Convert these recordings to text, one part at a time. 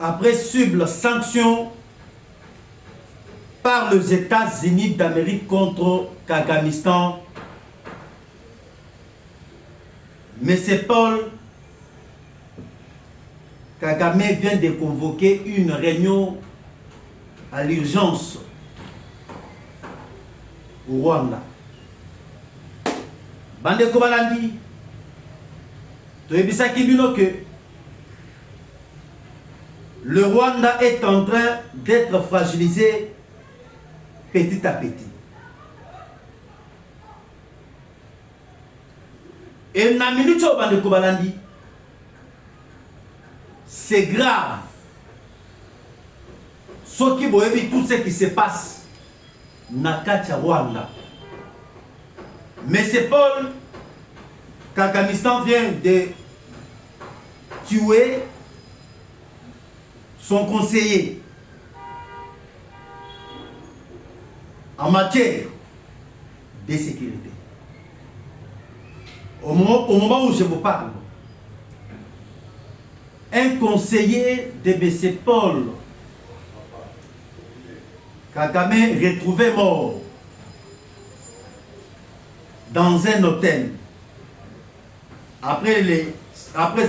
après subir sanction par les États-Unis d'Amérique contre Kagamistan, M. Paul Kagame vient de convoquer une réunion à l'urgence au Rwanda. Bande Kobalandi, Toebisaki Bino que le Rwanda est en train d'être fragilisé petit à petit. Et na minute au Bande Kobalandi, c'est grave. Ce qui voit tout ce qui se passe na Katia Rwanda. Mais c'est Paul Kagamistan vient de tuer son conseiller en matière de sécurité. Au moment où je vous parle, un conseiller de M. Paul Kagame retrouvé mort dans un hôtel après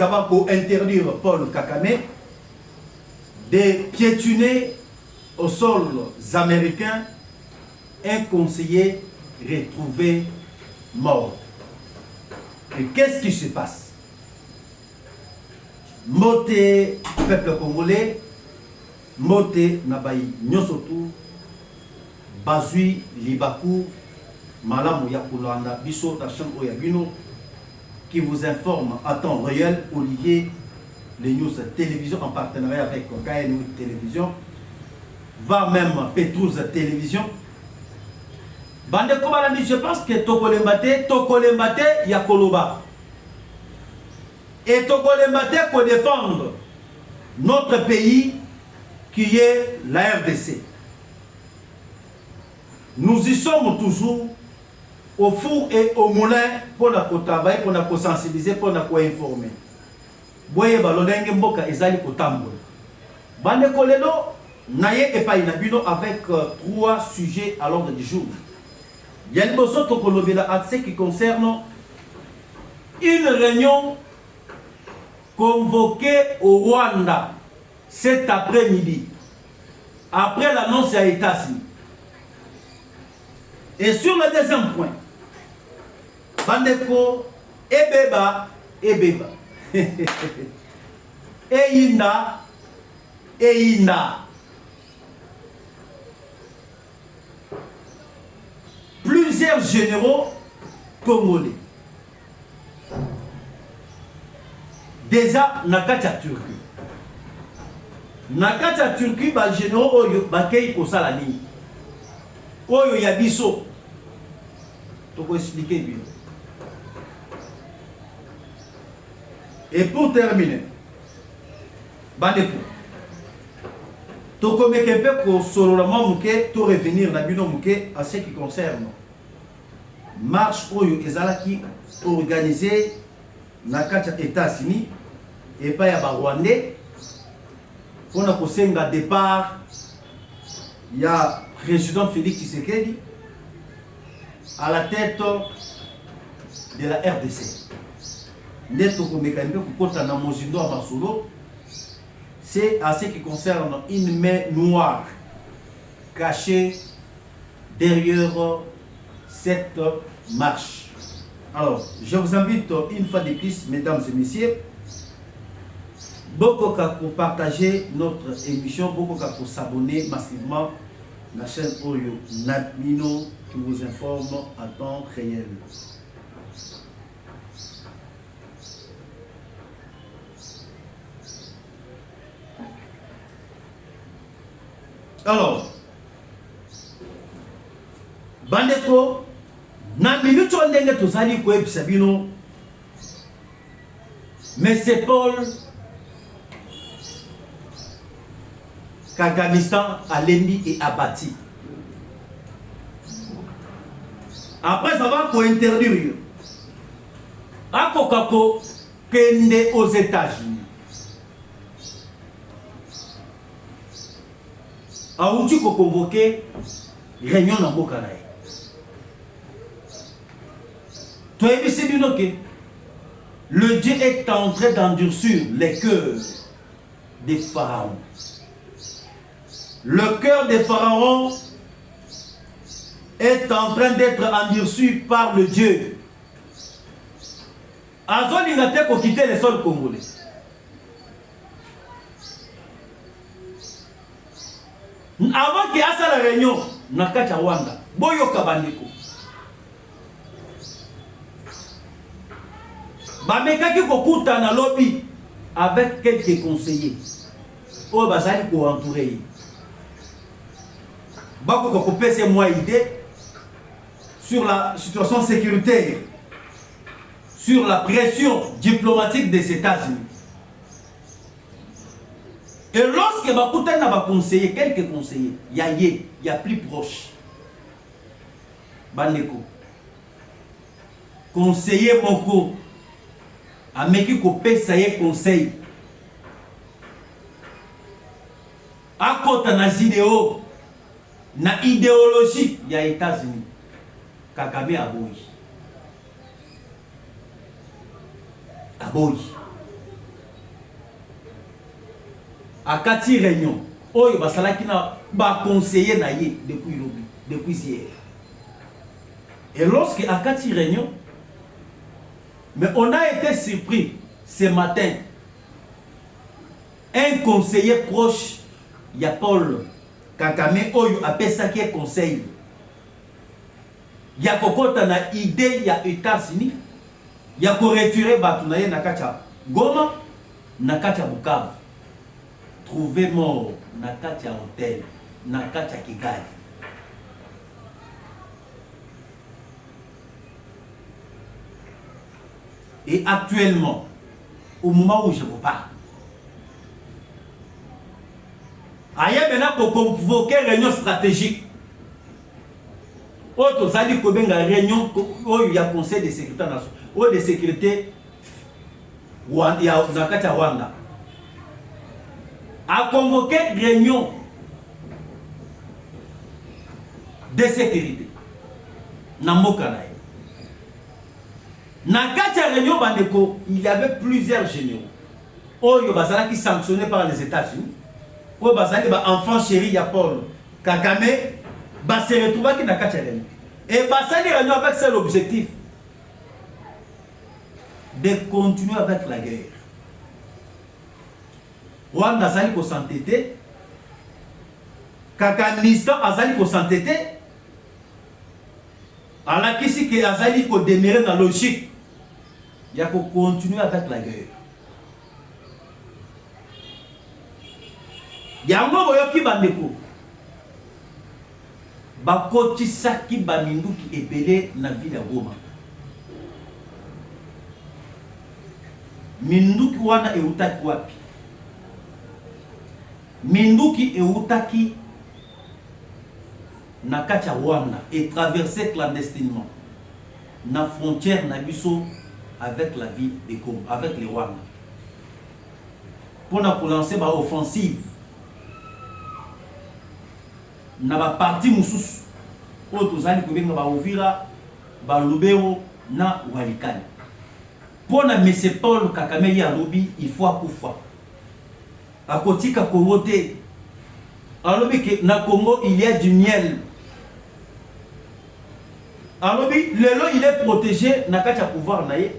avoir interdit Paul Kagame de piétiner au sol américain un conseiller retrouvé mort. Et qu'est-ce qui se passe? Moté peuple congolais, moté nabayi nyosotu, bazui libaku, malamu ya kulanda biso ta chambre ya bino qui vous informe à temps réel, Olivier, les news télévision en partenariat avec KNU Télévision, va même Petrus Télévision. Bande Kobalandi, je pense que Tokolembate Yakoloba. Et Tokolembate pour défendre notre pays qui est la RDC. Nous y sommes toujours au four et au moulin pour travailler, pour sensibiliser, pour informer. Boye balonenge mboka ezali kotambola. Bande kolelo naye epai na bino avec 3 sujets à l'ordre du jour. Il y a une chose à ce qui concerne une réunion convoquée au Rwanda cet après-midi, après l'annonce à États-Unis. Et sur le deuxième point, Bandeko, Ebeba, Eyinda, plusieurs généraux congolais. Déjà, Nakacha Turquie. Nakacha Turquie, les généraux bakei kosala nini. Oyo yabiso. Tu peux expliquer bien. Et pour terminer, Bandeko, tu peux revenir à ce qui concerne marche oyo ezalaki organisée na kati ya États-Unis et pas ya Rwandais pour na kosenga départ ya président Félix Tshisekedi à la tête de la RDC. C'est à ce qui concerne une main noire cachée derrière cette marche. Alors, je vous invite une fois de plus, mesdames et messieurs, beaucoup pour partager notre émission, beaucoup pour s'abonner massivement à la chaîne Oyo Natmino qui vous informe à temps réel. Alors, Bandeko, na minute ndenge tozali koyebisa bino, mais c'est Paul Kagamistan alembi et abattu. Après avoir pour interdire, Akokako kende aux États-Unis. auti ko convoquer réunion na mboka na ye. Toi ebisi bino ke le Dieu est en train d'endurcir les cœurs des pharaons. Le cœur des pharaons est en train d'être endurci par le Dieu. Azoli n'a pas quitté le sol congolais. Avant qu'il y ait la réunion, Nakacha Wanda, Boyo Kabandeko. Bamekaki kokuta na lobby avec quelques conseillers. Oh, bazali ko entourer. Bako ko pese moi idée sur la situation sécuritaire, sur la pression diplomatique des États-Unis. Et lorsque Bakuta n'a pas conseillé, quelques conseillers, il y a plus proche. Bandeko. Conseiller Moko. Ameki ko pesa ye conseil. Akota na zidéo, na idéologie ya États-Unis. Kagame aboyi. Aboyi. Akati réunion. Oyo basalaki na ba conseiller na ye depuis lobby, depuis hier. Et lorsque akati réunion, mais on a été surpris ce matin. Un conseiller proche, il y a Paul Kagame, Oyo a pesaki conseil. Il y a kokota na idée, il y a États-Unis. Il y a ko retirer batunaye nakacha Goma, nakacha Bukavu. Trouvé mort, nakacha hôtel, nakacha Kigali. Et actuellement, au moment où je vous parle, il y a maintenant pour convoquer une réunion stratégique. Autre Zali Kobenga réunion où il y a conseil de sécurité nationale, ou de sécurité, il y a Nakata Rwanda. A convoqué réunion de sécurité. Namokanaï. Dans la réunion, il y avait plusieurs généraux. Oyo Bazala qui sanctionnés par les États-Unis. Oyo Bazala qui enfant chéri, il y a Paul Kagame, se retrouve qui dans la réunion. Et Bazala réunion avec seul objectif de continuer avec la guerre. Rwanda Azali ko s'entêter, Kakanistan Azali ko s'entêter, Alakisi que Azali ko demeurer dans la logique. Il y a qu'on continue avec la guerre. Il y a un moment qui bandeko. Bakoti saki bamindu qui est belé na ville à Goma. Minduki wana eutaki wapi. Minduki eutaki na kacha Rwanda et traversé clandestinement na frontière na biso avec la ville de Goma, avec les Rwanda. Pour lancer ma offensive na ba parti mususu o tozali kobenga ba Uvira, ba Lubero na Walikale. Pour na M. Paul Kagame ya lobi il faut akufa. Akotika Congo te. Alors que na Congo il y a du miel. Alors lelo il est protégé na kacha pouvoir naie,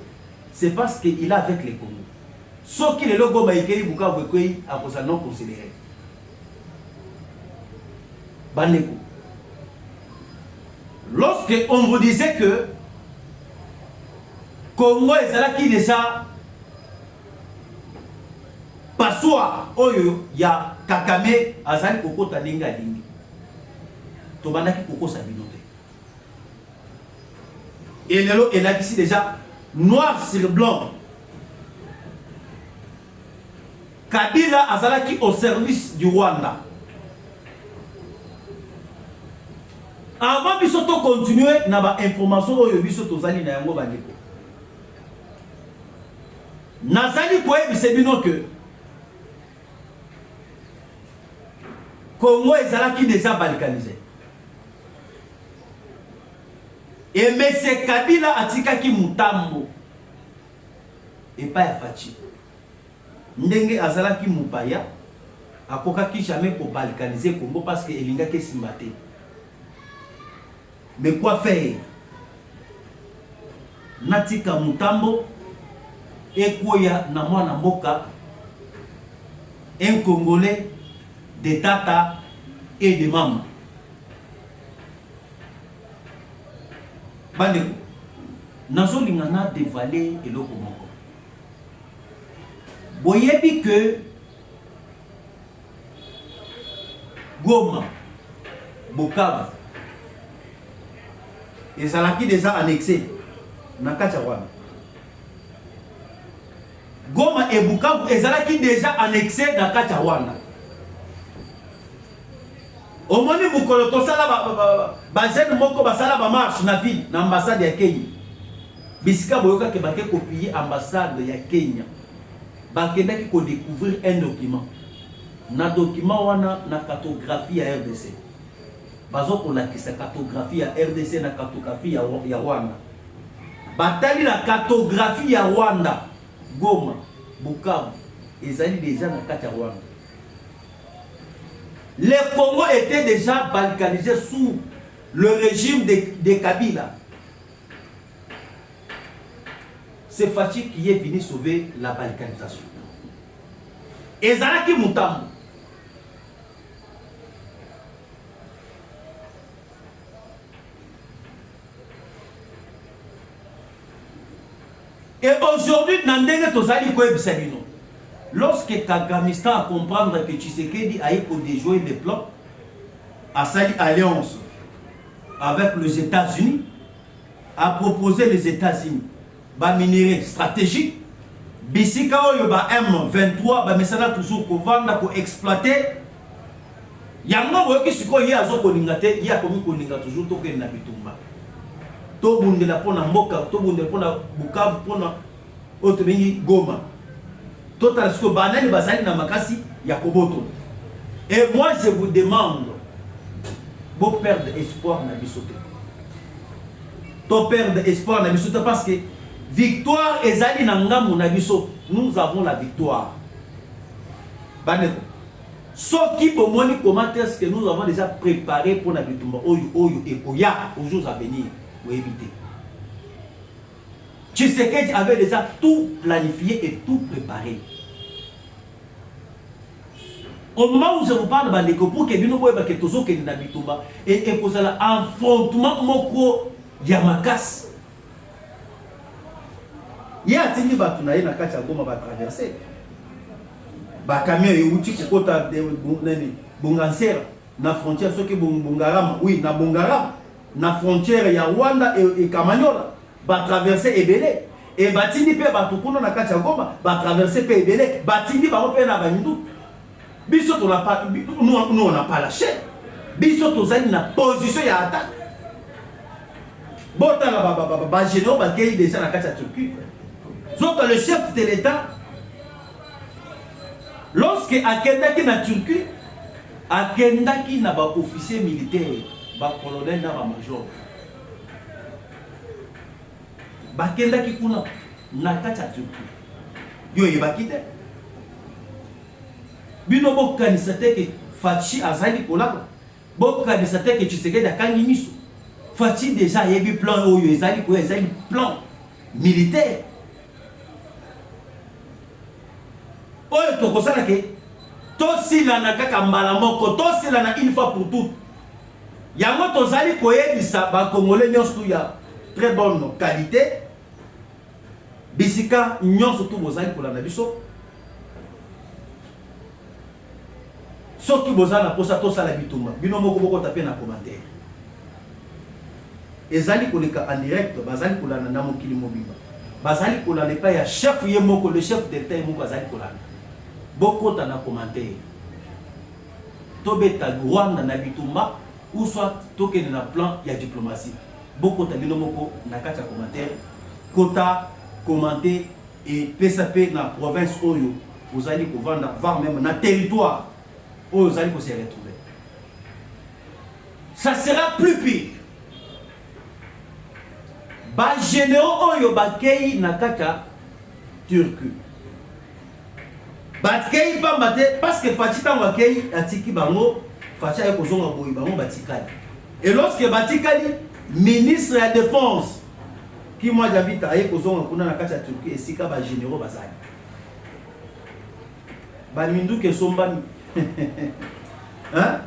c'est parce qu'il est avec les Congo. Sauf qu'il est le go baïkeli Bukavu kwei à cause non considéré. Baneko. Lorsque on vous disait que Congo est là qui déjà passoir oyo ya Kagame azali kokota ninga lingi. Tobandaki koko sabinote. Et Lelo est là ici déjà noir sur blanc. Kabila azalaki au service du Rwanda. Avant biso to continuer na ba information oyo biso tozali na yango bandeko. Nazali koyebisa bino que Congo ezalaki déjà balkanisé. Et M. Kabila atikaki mutambo. Et pas ya Fachi. Ndenge azalaki mupaya, akokaki jamais pour balkaniser Congo parce que elinga ke simbate. Mais quoi faire? Natika mutambo ekoya na mwana mboka, un Congolais de tata et de maman. Bandeko, nazo lingana dévaler eloko moko. Boyebi que Goma, Bukavu, ezalaki déjà annexé na kati ya Rwanda. Goma et Bukavu ezalaki déjà annexé na kati ya Rwanda. Omoni mukolo tosala ba jeune moko basala ba marche na ville na ambassade ya Kenya. Bisika boyoka ke bake copier ambassade ya Kenya. Bakendaki ko découvrir un document. Na document wana na cartographie ya RDC. Bazo ko lakisa cartographie ya RDC na cartographie ya Rwanda. Batali la cartographie ya Rwanda. Goma, Bukavu, ezali déjà na kati ya Rwanda. Le Congo était déjà balkanisé sous le régime de Kabila. C'est Fachi qui est venu sauver la balkanisation. Ezalaki mutambo. Et aujourd'hui, Nandenge Tozali Koebisabino. Lorsque Kagamistan a comprendre que Tshisekedi a eu pour déjouer les plans, a sali alliance avec les États-Unis, a proposé les États-Unis ba minerai stratégique, bisika oyo ba M23 ba mesana toujours ko vanda ko exploiter. Yango boyoki siko ye azo kolinga te, ye akomi kolinga toujours to ke na bitumba. To bundela pona mboka, to bundela pona Bukavu, pona oto bengi Goma. Total ce que banani bazali na makasi ya koboto. Et moi je vous demande, vous perdre espoir na bisote. To perdre espoir na bisote parce que victoire ezali na ngamu na biso. Nous avons la victoire. Baneko. Soki bomoni comment est-ce que nous avons déjà préparé pour la bitumba oyo et koya aux jours à venir pour éviter. Tshisekedi avait déjà tout planifié et tout préparé. Au moment où je vous parle, pour que nous voyons que tous les gens et pour ça affrontement moko Yamakas. Il y a des gens qui ont traversé Goma traverser. Camion yuti kokota Bungansera na frontière soki Bungarama, oui na Bungarama na frontière ya Rwanda et Kamanyola ba traverser ebele et batindi pe batukuna na kati ya Goma ba traverser pe ebele batindi ba pe na bandu. Biso to na pas nous on n'a pas lâché. Biso to zali na position ya attaque. Bota la ba général ba kei déjà na kati ya Turquie. Donc le chef de l'État lorsque akendaki na Turquie, akendaki na ba officier militaire, ba colonel na ba major. Bakendaki kuna na kati ya Turquie. Yo yebaki te. Bino bokanisa te ke Fachi azali kolaka. Bokanisa te ke Tshisekedi akangi miso. Fachi déjà yebi plan oyo ezali ko ezali plan militaire. Oyo tokosala ke tosila na kaka mbala moko, tosila na une fois pour toutes. Yango tozali koyebisa ba Congolais nyonso ya très bonne qualité. Bisika nyonso tu bozali kolanda biso. Soki bozala posa tosala bitumba, bino moko boko taper na commentaire. Ezali koleka en direct, bazali kolanda na mokili mobimba. Bazali kolanda pa ya chef ye moko, le chef d'État ye moko bazali kolanda. Beaucoup dans les commentaires. Tobeta Rwanda na bitumba ou soit token na plan ya diplomatie. Beaucoup dans les commentaires. Kota commenter et PSP na province oyo. Vous allez voir même na territoire où vous allez se retrouver. ça sera plus pire. Ba généraux oyo bakei nakaka Turquie. Bakei pambate parce que Fachi tango bakei atiki bango, Fachi ayo kozonga boyi bango batikali. Et lorsque batikali ministre de la défense qui moi j'habite ayo kozonga kuna nakata Turquie esika ba généraux bazali. Ba mindu ke sombani. Hein?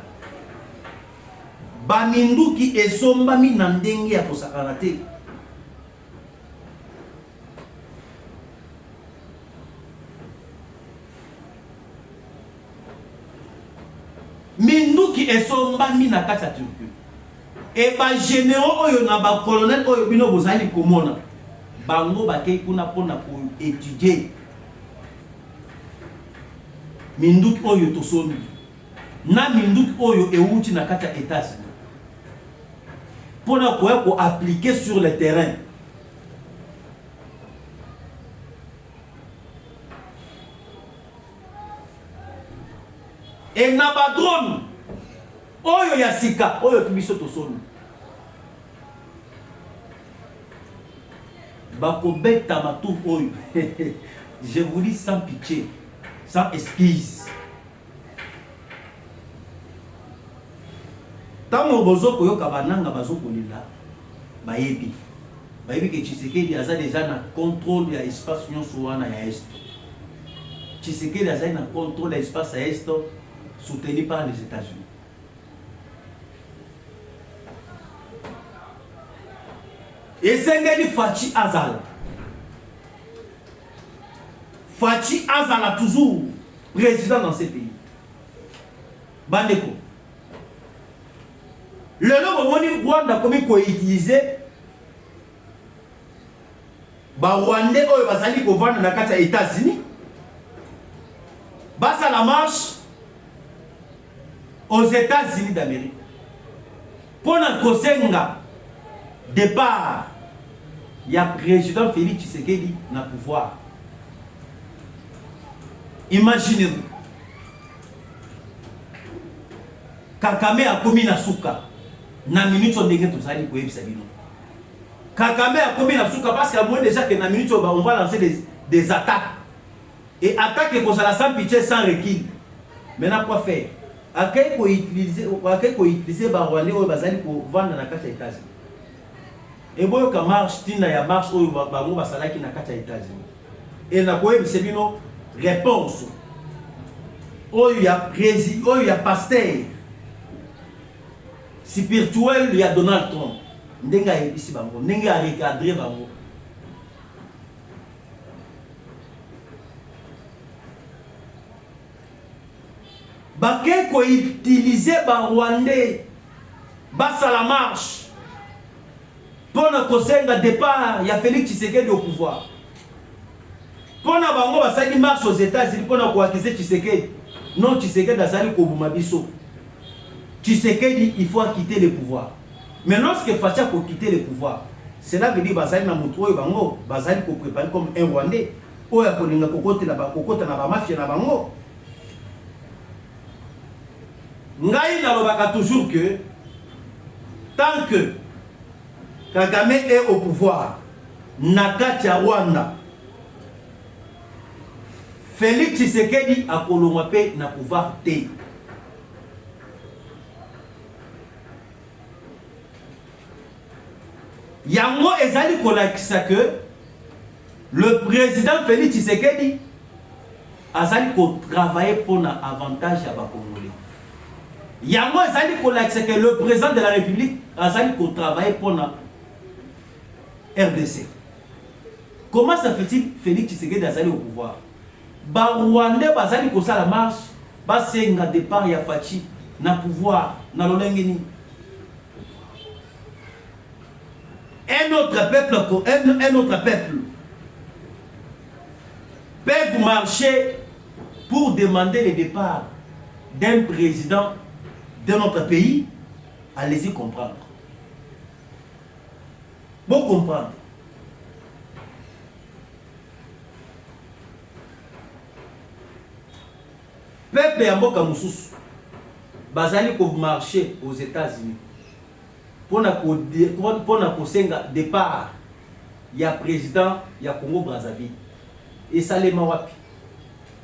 Ba mindu ki esombami na ndenge ya kosakana te. Minduki esombami na kati ya Turquie. Et ba généraux oyo na ba colonel oyo bino bozali komona. Bango bakei kuna pona ko étudier. Minduki oyo tosombi. Na minduki oyo euti na kati ya États-Unis. Pona ko appliquer sur le terrain. Et na ba drone oyo ya sika oyo tubiso tosonu bako beta matu oyo je vous dis sans pitié, sans excuse. Tango bozo koyoka bananga bazoko lila bayebi ke Tshisekedi aza déjà na contrôle ya espace nyonso wana ya est. Tshisekedi aza na contrôle ya espace ya est soutenu par les États-Unis. Et c'est Fachi Azala. Fachi Azala toujours président dans ces pays. Bandeko. Le nom de Rwanda comme il utilisé ba Rwandais oyo bazali ko vendre na kati ya États-Unis. Basa la marche aux États-Unis d'Amérique. Pour la kosenga départ, il y a président Félix Tshisekedi na pouvoir. Imaginez-vous. Kakame a commis na suka. Na minute on ndenge tozali ko yebisa bino. Kakame a commis na suka parce qu'à moins déjà que na minute on va lancer des attaques. Et attaques pour ça sans pitié, sans recul. Maintenant quoi faire? À quel point utiliser Barwani ou Bazali pour vendre dans la carte des États-Unis. Et bon, quand marche, tina ya marche ou Barwani Basala qui na carte des États-Unis. Et na quoi c'est une réponse. Oh il y a président, oh il y a pasteur. Spirituel il y a Donald Trump. Ndenga ici bango, ndenga recadrer bango. Baké ko utiliser ba Rwandais basa la marche pour na kosenga départ ya Félix Tshisekedi au pouvoir. Pour na bango basali marche aux États-Unis pour na ko accuser Tshisekedi. Non Tshisekedi azali ko buma biso. Tshisekedi il faut quitter le pouvoir. Mais lorsque Fachi ko quitter le pouvoir, cela veut dire basali na mutu oyo bango basali ko préparer comme un Rwandais oyo akolinga kokotela ba kokota na ba mafia na bango. Ngai nalobaka toujours que tant que Kagame est au pouvoir, Nakati ya Rwanda, Félix Tshisekedi a kolongwape na pouvoir te. Yango ezali kolakisa que le président Félix Tshisekedi azali ko travailler pour na avantage ya ba Congolais. Yango ezali kolakisa que le président de la République azali ko travailler pour na RDC. Comment ça fait-il Félix Tshisekedi azali au pouvoir? Ba Rwandais bazali ko sala marche, ba senga départ ya Fachi na pouvoir na lolengeni. Un autre peuple peut marcher pour demander le départ d'un président de notre pays. Allez-y comprendre. Bon comprendre. Peuple ya mboka mususu bazali ko marcher aux États-Unis pour na kosenga départ ya président ya Congo Brazzaville et ça les mawapi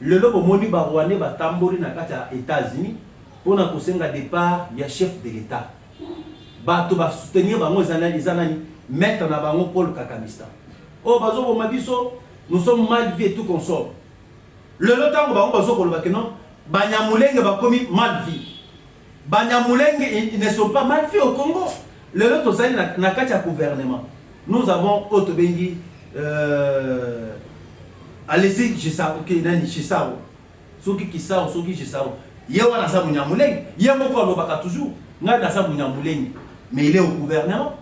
le lobo moni ba rwandais ba tambori na kati ya États-Unis pour na kosenga départ ya chef de l'État ba to ba soutenir bango zanani mettre na bango Paul Kakamistan oh bazo bo mabiso nous sommes mal vus et tout consort le lotango bango bazo ko lobake non banyamulenge ba komi mal vus banyamulenge ils ne sont pas mal vus au Congo le lot ozali na kati ya gouvernement nous avons Otobengi Alessi Gisao qui nani Gisao soki Kisao soki Gisao ye wana sa munyamulenge ye moko alobaka toujours nga na sa munyamulenge mais il est au gouvernement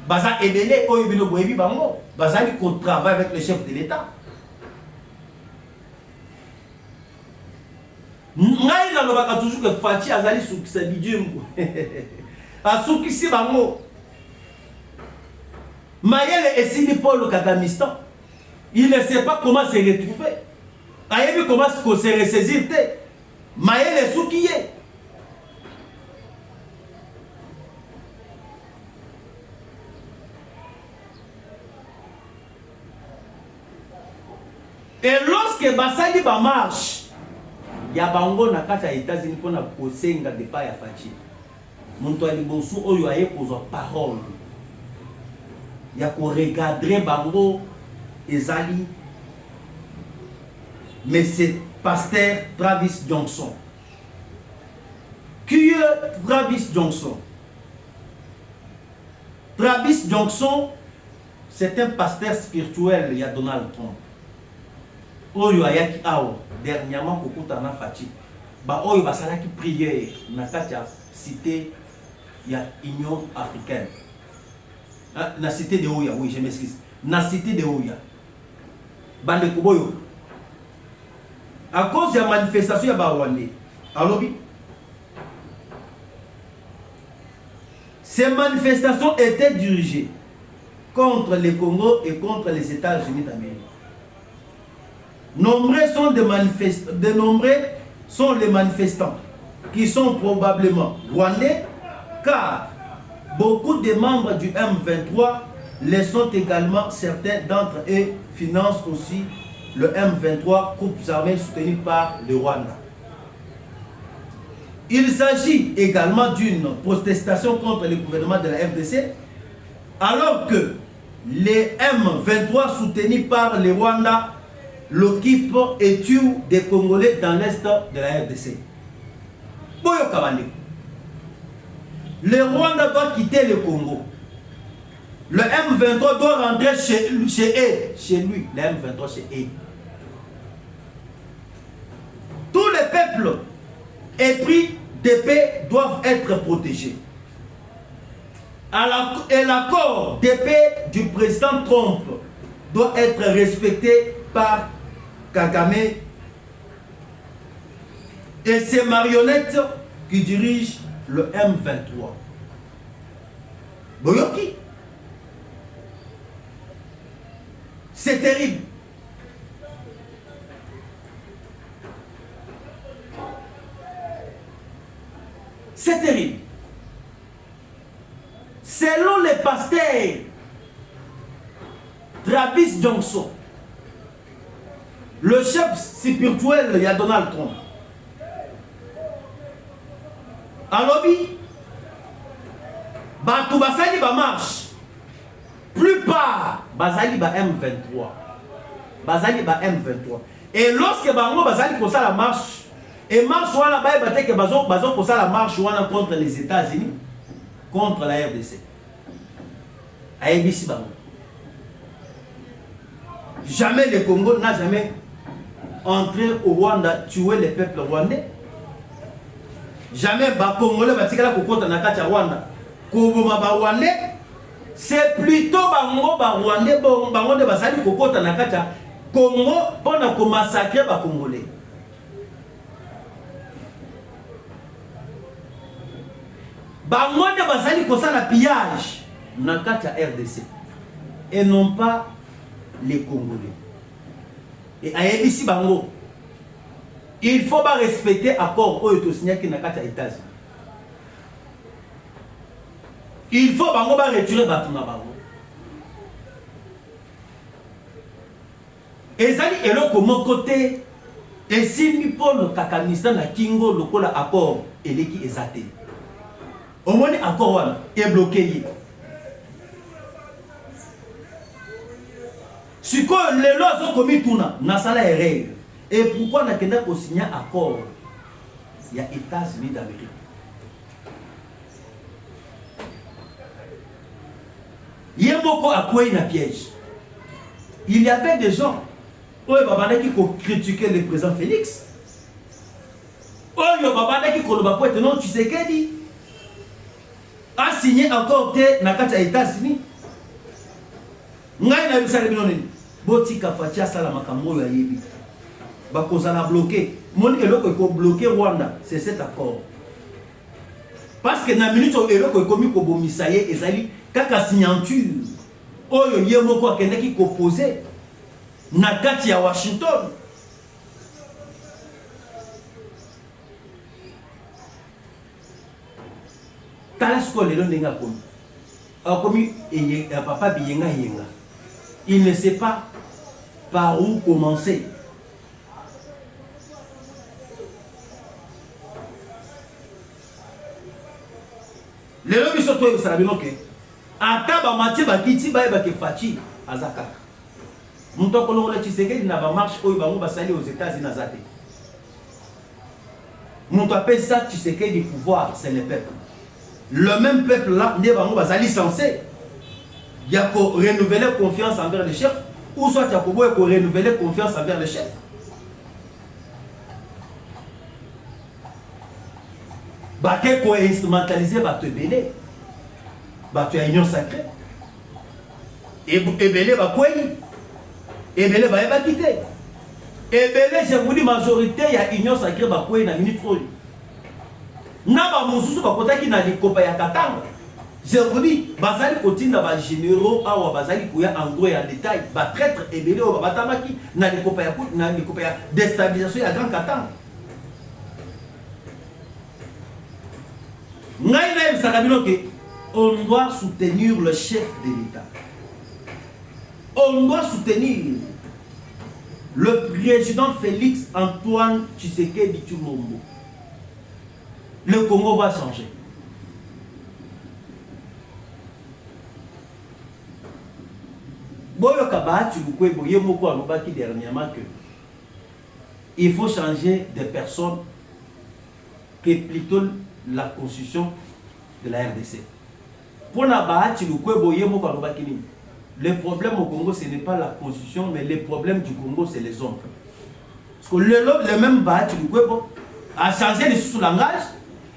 baza ebele oyo bino boyebi bango bazali qu'on travaille avec le chef de l'État ngai na lobaka toujours que Fachi azali sukisa bidjumbu asukisi bango Mayele esili Paul Kakamistan il ne sait pas comment se retrouver ayebi comment se ressaisir te Mayele sukiye et lorsque basali ba marche ya bango na kati ya États-Unis pour na kosenga départ ya Fachi muntu ali bosu oyo aye kozwa parole ya ko regarder bango ezali mais c'est pasteur Travis Johnson qui est Travis Johnson. Travis Johnson c'est un pasteur spirituel il y a Donald Trump oyo ayaki awa dernièrement kokuta na Fachi ba oyo basalaki prière na kati ya cité ya Union africaine na cité de Ouya oui je m'excuse na cité de Ouya bande koboyo à cause de la manifestation ya ba Rwandais alobi ces manifestations étaient dirigées contre le Congo et contre les États-Unis d'Amérique. Nombreux sont les manifestants qui sont probablement rwandais car beaucoup de membres du M23 les sont également, certains d'entre eux financent aussi le M23, groupes armés soutenus par le Rwanda. Il s'agit également d'une protestation contre le gouvernement de la RDC alors que les M23 soutenus par le Rwanda l'occupent et tuent des Congolais dans l'est de la RDC. Boyo Kabande. Le Rwanda doit quitter le Congo. Le M23 doit rentrer chez lui. Le M23 chez eux. Tous les peuples épris de paix doivent être protégés. Et l'accord de paix du président Trump doit être respecté par Kagame et ses marionnettes qui dirigent le M23. Boyoki. C'est terrible. C'est terrible. Selon les pasteurs, Travis Johnson, le chef spirituel, il y a Donald Trump. Alobi, Batou Basali ba marche. Plupart, Basali ba M23. Basali ba M23. Et lorsque Bango Basali pour ça la marche, et marche wana ba batté que Bazo pour ça la marche wana contre les États-Unis, contre la RDC. Aïbisi Bango. Jamais le Congo n'a jamais entré au Rwanda, tuer les peuples rwandais. Jamais les Congolais batikala kokota na kati ya Rwanda. Koboma ba Rwandais, c'est plutôt bango ba Rwandais bango de basali kokota na kati ya Congo pour na ko massacrer ba Congolais. Bango de basali ko sala pillage na kati ya RDC et non pas les Congolais. Et aïbisi bango. Il faut pas respecter l'accord où il signé qui n'a qu'à les États-Unis. Il faut bango ba retirer batuna bango. Ezali eloko mon côté et si mi Paul Kakamista na Kingo lokola accord eleki ezate. Au moins accord wana est bloqué. Si quoi les lois ont commis tout na sala règle. Et pourquoi na kenda ko signer accord? Il y a États-Unis d'Amérique. Il y a beaucoup à quoi il y a piège. Il y avait des gens qui critiquaient le président Félix. Tu sais qu'elle dit a signé encore des États-Unis. Ngai na bisala binoni botika fatia sala makambo ya yebi ba kozala bloqué mon eloko ko bloqué Rwanda c'est cet accord parce que na minute eloko komi ko bomisa ye ezali kaka signature oyo ye moko akendeki ko poser na kati ya Washington. Talasko lelo ndenga komi akomi papa biyenga yenga. Il ne sait pas par où commencer. Le lobby surtout est sarabinoke. Akaba mati bakiti ba ke fachi azaka. Muntu kolongola Tshisekedi na ba marche oyo bango basali aux États-Unis azate. Muntu appelle ça Tshisekedi pouvoir, c'est le peuple. Le même peuple là, ne bango basali censé. Il y a pour renouveler confiance envers le chef, ou soit il y a pour renouveler confiance envers le chef. Baké pour instrumentaliser, va te béler. Bah tu as union sacrée. Et belé va quoi? Et belé va quitter. Et belé, je vous dis, majorité, il y a union sacrée, va quoi na minute trop. N'a pas mon sous, va côté qui n'a des copains à Katanga. Je vous dis, Bazali continue à généraux, à Bazali Kouya en gros et en détail, va traître et belé au Batamaki, n'a des copains à déstabilisation à Grand Katanga. On doit soutenir le chef de l'État. On doit soutenir le président Félix Antoine Tshisekedi Tshilombo. Le Congo va changer. Dernièrement que il faut changer de personne que plutôt la constitution de la RDC. Pour la le problème au Congo, ce n'est pas la constitution, mais le problème du Congo, c'est les hommes. Parce que le même a changé de sous-langage,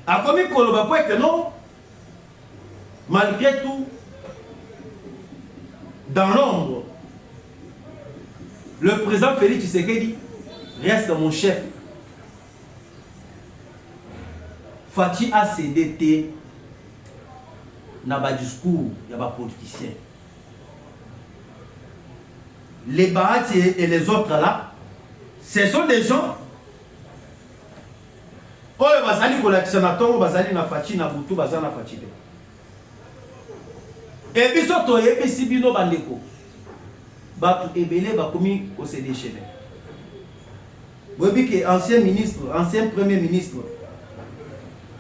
a commis que non, malgré tout, dans l'ombre, le président Félix Tshisekedi reste mon chef. Fati a CDT dans le discours, il y a des politiciens. Les Bahati et les autres là, ce sont des gens. Oh, bazali collectionnateur, bazali na Fati na Boutou, bazali na Fati. Et puis surtout, et puis si bino bandeko, batu ebele bakomi ko se déchaîner. Vous voyez que ancien ministre, ancien premier ministre,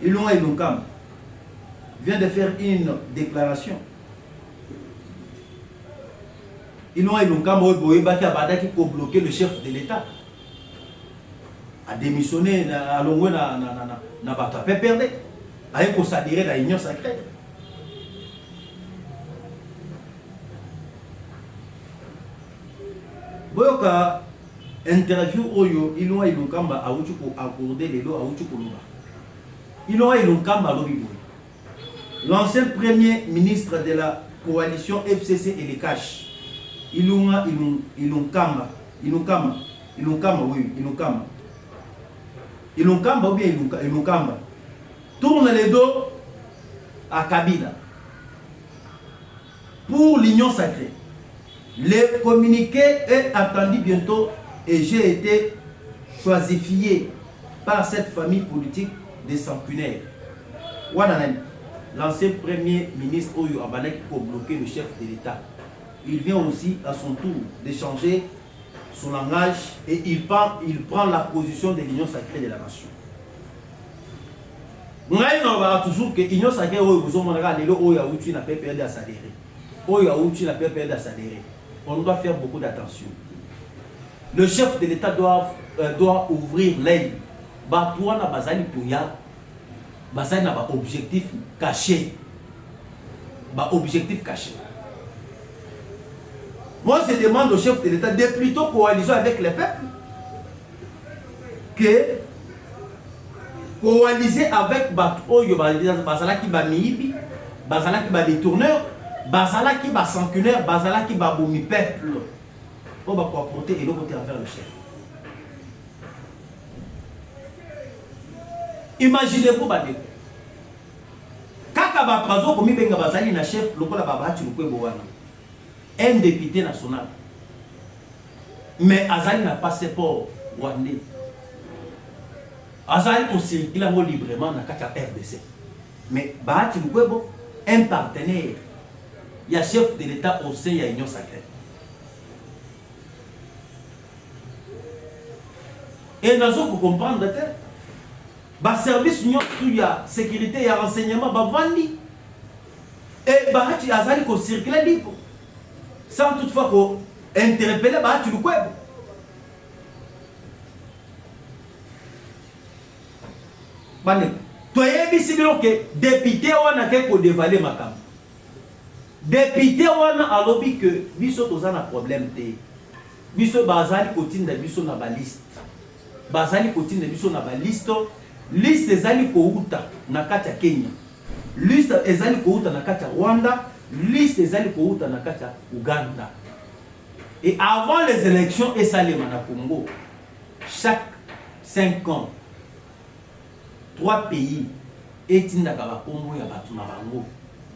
Ilunga Ilunkam vient de faire une déclaration. Ilunga Ilunkam qui pour bloquer le chef de l'État. A démissionné à Longwe na bata pe perdre. A s'adhérer à l'union sacrée. Boyoka interview oyo Ilunga Ilunkam a accordé les lois à Uchukuruba. L'ancien premier ministre de la coalition FCC et les Cash, Ilunkama, tourne les dos à Kabila pour l'union sacrée. Le communiqué est attendu bientôt et j'ai été choisifié par cette famille politique des sanguinaires. l'ancien premier ministre Oyo Abanaki pour bloquer le chef de l'État. Il vient aussi à son tour d'échanger son langage et il prend la position de l'union sacrée de la nation. Nous avons toujours que l'union sacrée Oyo n'a pas perdu à s'adhérer. Oyo n'a pas perdu à s'adhérer. On doit faire beaucoup d'attention. Le chef de l'État doit ouvrir l'œil. Batouana bazali pouya, bazali na objectif caché. Objectif caché. Moi, je demande au chef de l'État de plutôt coalition avec les peuples que coaliser avec Batoyo, Bazala qui va miibi, Bazala qui va détourneur, Bazala qui va sanctionnaire, Bazala qui va boumi peuple. On va apporter et l'autre côté envers le chef. Imaginez-vous, Badeko. Kaka Batrazo, comme il y a un chef, un député national. Mais Azali n'a pas ses ports rwandais. Azali peut circuler librement dans la RDC. Mais Bahati Lukwebo, un partenaire, il y a chef de l'État au sein de l'Union sacrée. Et nous avons comprendre que le service il y a sécurité, il y a renseignement, il et Bahati Azali peut circuler libre. Sans toutefois qu'on interpelle Bahati Lukwebo. Tu as que député wana ko dévaler makam. Député wana alobi que biso tozana problème té. Biso bazali kotinda biso na ba liste. Bazali kotinda biso na ba liste. Liste ezali kouta na kati ya Kenya. Liste ezali kouta na kati ya Rwanda. Liste ezali kouta na kati ya Uganda. Et avant les élections et Salema na Congo, chaque 5 ans 3 pays etindaka ba Congo ya batu na bango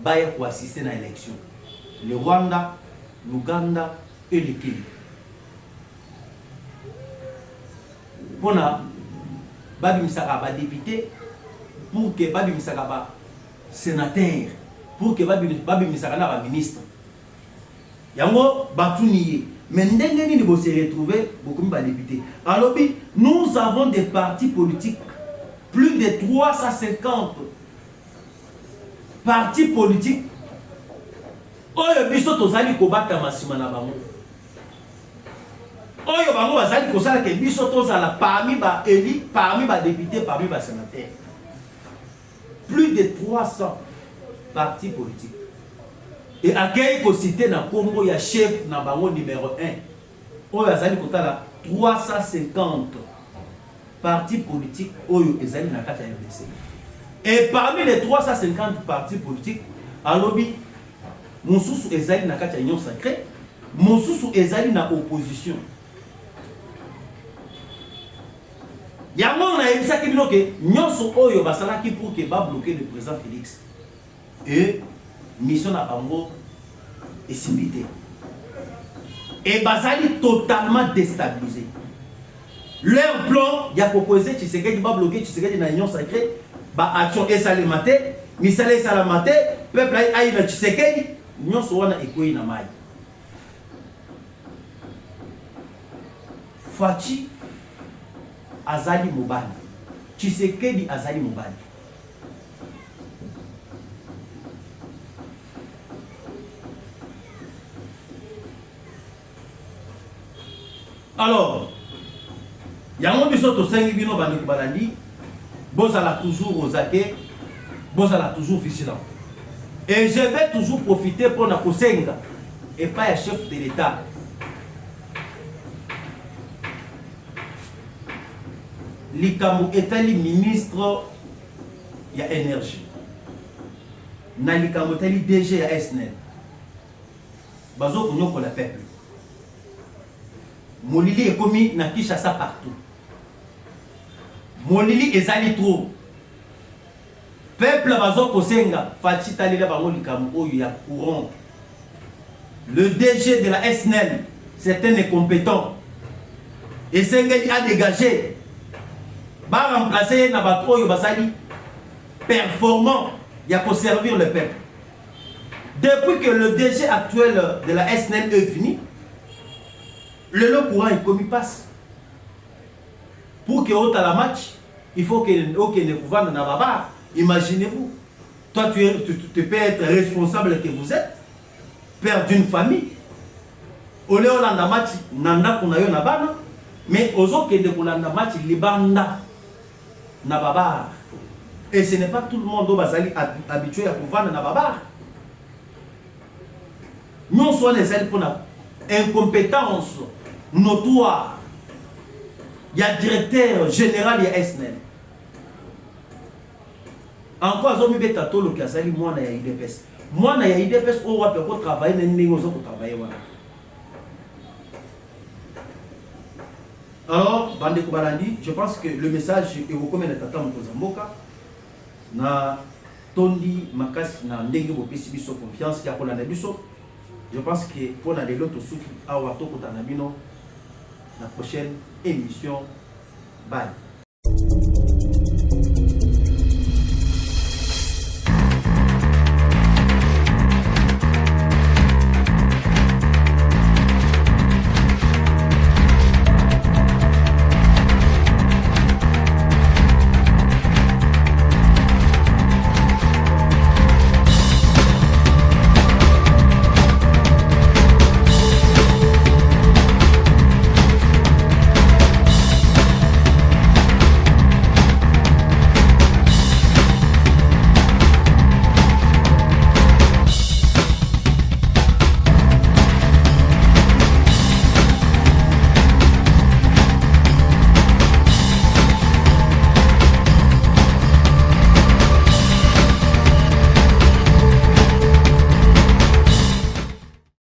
baya ko assister na élection. Le Rwanda, l'Uganda et le Kenya. Pona babi misaka ba député pour que babi misaka ba sénateur pour que babi misaka na ba ministre. Yango batuniye mais ndenge nini bo se retrouver beaucoup ba député. Alors nous avons des partis politiques, plus de 350 partis politiques. Oyo biso tozali kobata masima na bango. Oyo bango bazali kosala ke biso tozala parmi ba éli, parmi ba députés, parmi ba sénateurs. Plus de 300 partis politiques. Et à quel cité na Congo ya chef na bango numéro 1. Oyo bazali kotala 350 partis politiques oyo ezali na kati ya RDC. Et parmi les 350 partis politiques, alobi mosusu ezali na kati ya union sacrée, mosusu ezali na opposition. Yango na ebisa ke binoke nyonso oyo basalaki pour que ba bloquer le président Félix. Et mission na bango esimité. Et bazali totalement déstabilisé. Leur plan, il y a proposé Tshisekedi va bloquer Tshisekedi dans l'union sacrée, ba action et salimate, misale salamate, peuple aïe na Tshisekedi, l'union soana ekoi na mai. Fachi azali mobali, Tshisekedi azali mobali. Alors, yango biso to sengi bino bandi balandi bozala toujours aux aguets, bozala toujours vigilant. Et je vais toujours profiter pour na kosenga et pas un chef de l'État. Likambo etali ministre ya énergie. Na likambo etali DG ya SNEL. Bazo kunyoko la peuple. Molili est commis na Kinshasa partout. Molili ezali trop. Peuple bazo kosenga fachi talela bango likambo oyo ya courant. Le DG de la SNEL, c'est un incompétent. Et Sengeli a dégagé. Ba remplacer na bato oyo basali performant. il y a pour servir le peuple. Depuis que le DG actuel de la SNL est fini, le courant est comme il passe. Pour que au la match, il faut que ne pouvant dans la. Imaginez-vous, toi tu peux être responsable que vous êtes, père d'une famille. Au lieu de match, nanda kuna yo na bana, mais aux autres qui ne match, les banda na babar. Et ce n'est pas tout le monde qui est habitué à pouvoir na babar. Nous sommes les ailes pour la incompétence notoire. Il y a directeur général, il y a SNL. Encore, ils ont mis Betato, le Kazali, moi, il y a IDPS. Moi, il y a IDPS, on va travailler, on va travailler. Alors, Bande Kobalandi, je pense que le message est recommandé à Tata Mkozamboka. Na Tondi, Makas, na Ndenge, Bopesi, Biso, confiance, qui a pour Biso. Je pense que pour aller l'autre souffle, à Wato, Kotanabino, la prochaine émission. Bye.